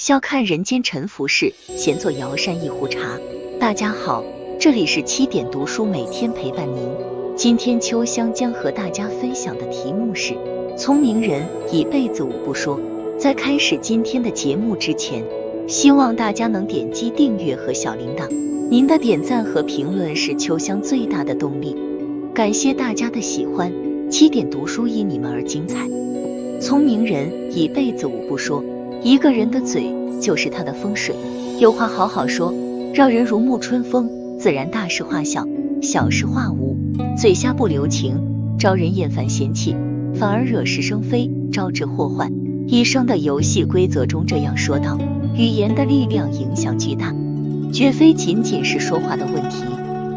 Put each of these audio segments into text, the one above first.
笑看人间沉浮事，闲坐瑶山一壶茶。大家好，这里是7点读书，每天陪伴您。今天秋香将和大家分享的题目是聪明人一辈子五不说。在开始今天的节目之前，希望大家能点击订阅和小铃铛，您的点赞和评论是秋香最大的动力。感谢大家的喜欢，7点读书因你们而精彩。聪明人一辈子五不说，一个人的嘴就是他的风水。有话好好说，让人如沐春风，自然大事化小，小事化无。嘴下不留情，招人厌烦嫌弃，反而惹是生非，招致祸患。一生的游戏规则中这样说道：语言的力量影响巨大，绝非仅仅是说话的问题，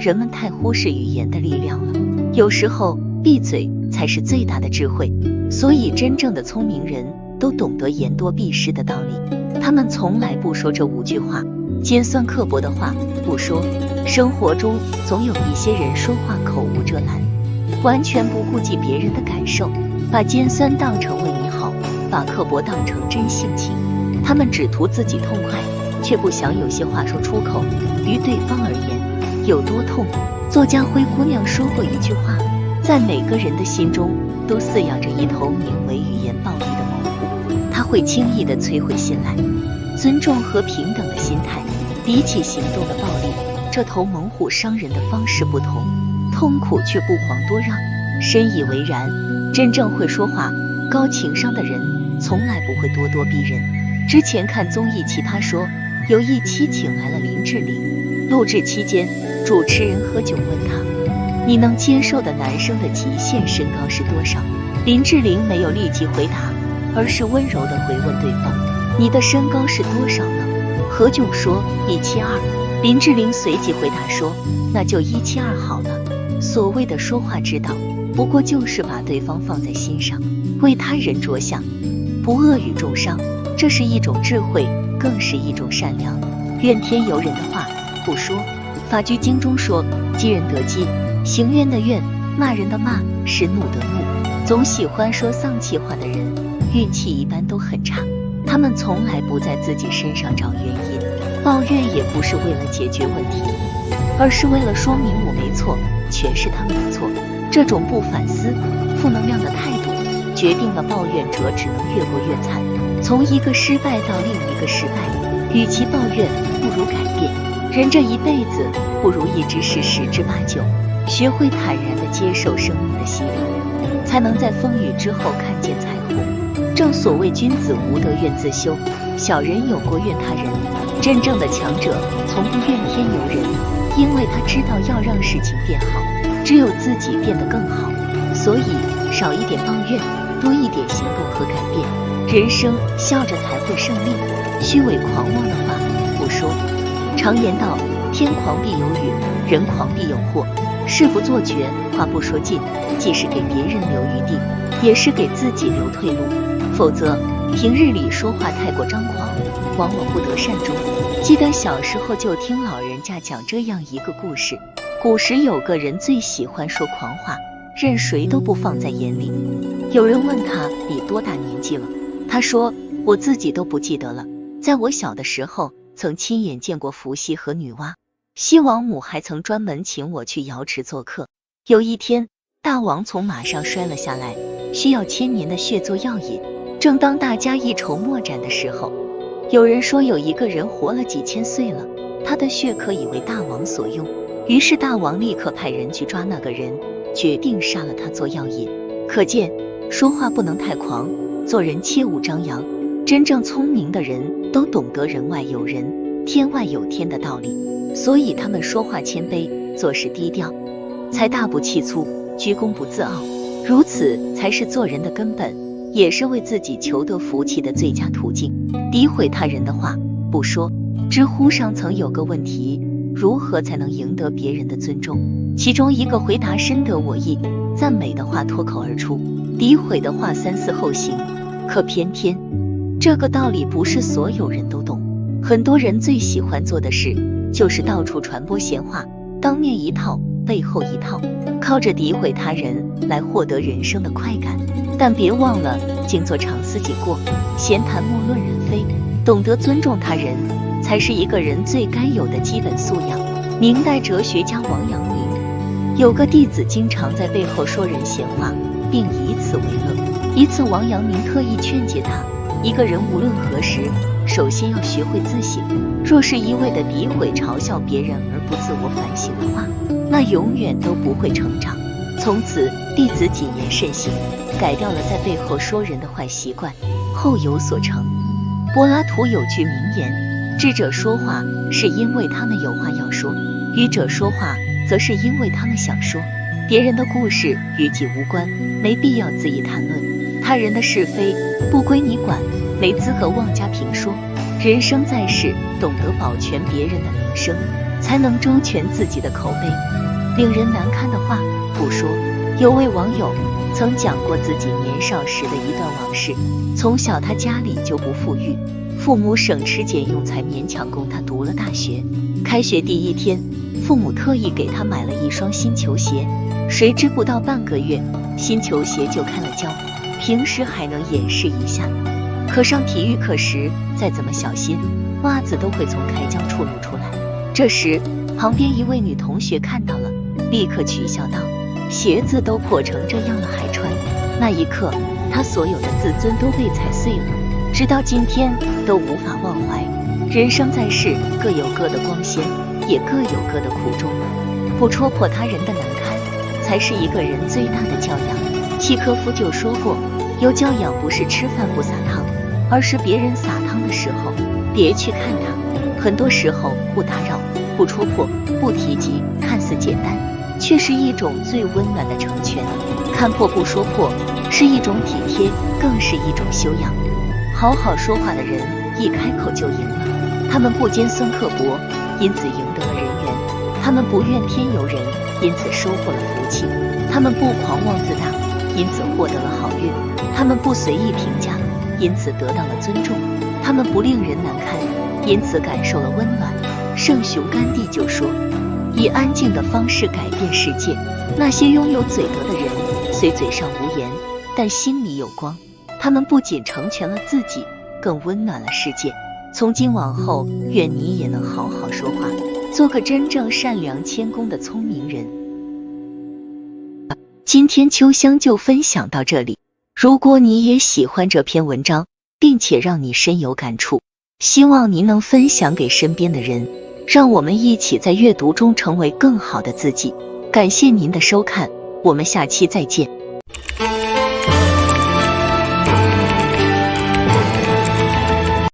人们太忽视语言的力量了。有时候闭嘴才是最大的智慧，所以真正的聪明人都懂得言多必失的道理，他们从来不说这5句话，尖酸刻薄的话不说。生活中总有一些人说话口无遮拦，完全不顾及别人的感受，把尖酸当成为你好，把刻薄当成真性情。他们只图自己痛快，却不想有些话说出口，于对方而言有多痛。作家灰姑娘说过一句话，在每个人的心中都饲养着一头名为语言暴力的猛虎，它会轻易地摧毁信赖、尊重和平等的心态。比起行动的暴力，这头猛虎伤人的方式不同，痛苦却不遑多让。深以为然，真正会说话、高情商的人从来不会咄咄逼人。之前看综艺《奇葩说》，有一期请来了林志玲，录制期间，主持人喝酒问他：“你能接受的男生的极限身高是多少？”林志玲没有立即回答，而是温柔地回问对方：“你的身高是多少呢？”何炅说172，林志玲随即回答说：“那就172好了。”所谓的说话之道，不过就是把对方放在心上，为他人着想，不恶语重伤，这是一种智慧，更是一种善良。怨天尤人的话不说。法句经中说：“激人得激，行冤的怨，骂人的骂，是怒的怒。”总喜欢说丧气话的人，运气一般都很差。他们从来不在自己身上找原因，抱怨也不是为了解决问题，而是为了说明我没错，全是他们的错。这种不反思、负能量的态度，决定了抱怨者只能越过越惨，从一个失败到另一个失败。与其抱怨，不如改变。人这一辈子不如意之事10之8九，学会坦然地接受生命的洗礼，才能在风雨之后看见彩虹。正所谓君子无德怨自修，小人有过怨他人。真正的强者从不怨天尤人，因为他知道要让事情变好，只有自己变得更好。所以少一点抱怨，多一点行动和改变，人生笑着才会胜利。虚伪狂妄的话不说。常言道：天狂必有雨，人狂必有祸。事不做绝，话不说尽，既是给别人留余地，也是给自己留退路。否则平日里说话太过张狂，往往不得善终。记得小时候就听老人家讲这样一个故事，古时有个人最喜欢说狂话，任谁都不放在眼里。有人问他：“你多大年纪了？”他说：“我自己都不记得了。在我小的时候，曾亲眼见过伏羲和女娲，西王母还曾专门请我去瑶池做客。有一天，大王从马上摔了下来，需要1000年的血做药引。正当大家一筹莫展的时候，有人说有一个人活了几千岁了，他的血可以为大王所用。于是大王立刻派人去抓那个人，决定杀了他做药引。可见说话不能太狂，做人切勿张扬。真正聪明的人都懂得人外有人，天外有天的道理，所以他们说话谦卑，做事低调，财大不气粗，居功不自傲。如此才是做人的根本，也是为自己求得福气的最佳途径。诋毁他人的话不说。知乎上曾有个问题：如何才能赢得别人的尊重？其中一个回答深得我意：赞美的话脱口而出，诋毁的话3思后行。可偏偏这个道理不是所有人都懂，很多人最喜欢做的事就是到处传播闲话，当面一套，背后一套，靠着诋毁他人来获得人生的快感。但别忘了静坐常思己过，闲谈莫论人非。懂得尊重他人，才是一个人最该有的基本素养。明代哲学家王阳明有个弟子经常在背后说人闲话，并以此为乐。一次，王阳明特意劝诫他，一个人无论何时，首先要学会自省。若是一味的诋毁嘲笑别人而不自我反省的话，那永远都不会成长。从此，弟子谨言慎行，改掉了在背后说人的坏习惯，后有所成。柏拉图有句名言：智者说话是因为他们有话要说，愚者说话则是因为他们想说。别人的故事与己无关，没必要恣意谈论；他人的是非不归你管，没资格妄加评说。人生在世，懂得保全别人的名声，才能周全自己的口碑。令人难堪的话不说。有位网友曾讲过自己年少时的一段往事。从小他家里就不富裕，父母省吃俭用才勉强供他读了大学。开学第一天，父母特意给他买了一双新球鞋，谁知不到半个月，新球鞋就开了胶，平时还能掩饰一下，可上体育课时再怎么小心，袜子都会从开胶处露出来。这时旁边一位女同学看到了，立刻取笑道：鞋子都破成这样了还穿。那一刻，他所有的自尊都被踩碎了，直到今天都无法忘怀。人生在世，各有各的光鲜，也各有各的苦衷。不戳破他人的难堪，才是一个人最大的教养。契诃夫就说过，有教养不是吃饭不撒汤，而是别人撒汤的时候别去看他。很多时候不打扰、不戳破、不提及，看似简单，却是一种最温暖的成全。看破不说破，是一种体贴，更是一种修养。好好说话的人，一开口就赢了。他们不尖酸刻薄，因此赢得了人缘；他们不怨天尤人，因此收获了福气；他们不狂妄自大，因此获得了好运；他们不随意评价，因此得到了尊重；他们不令人难堪，因此感受了温暖。圣雄甘地就说，以安静的方式改变世界。那些拥有嘴德的人，虽嘴上无言，但心里有光。他们不仅成全了自己，更温暖了世界。从今往后，愿你也能好好说话，做个真正善良谦恭的聪明人。今天秋香就分享到这里。如果你也喜欢这篇文章，并且让你深有感触，希望您能分享给身边的人，让我们一起在阅读中成为更好的自己。感谢您的收看，我们下期再见。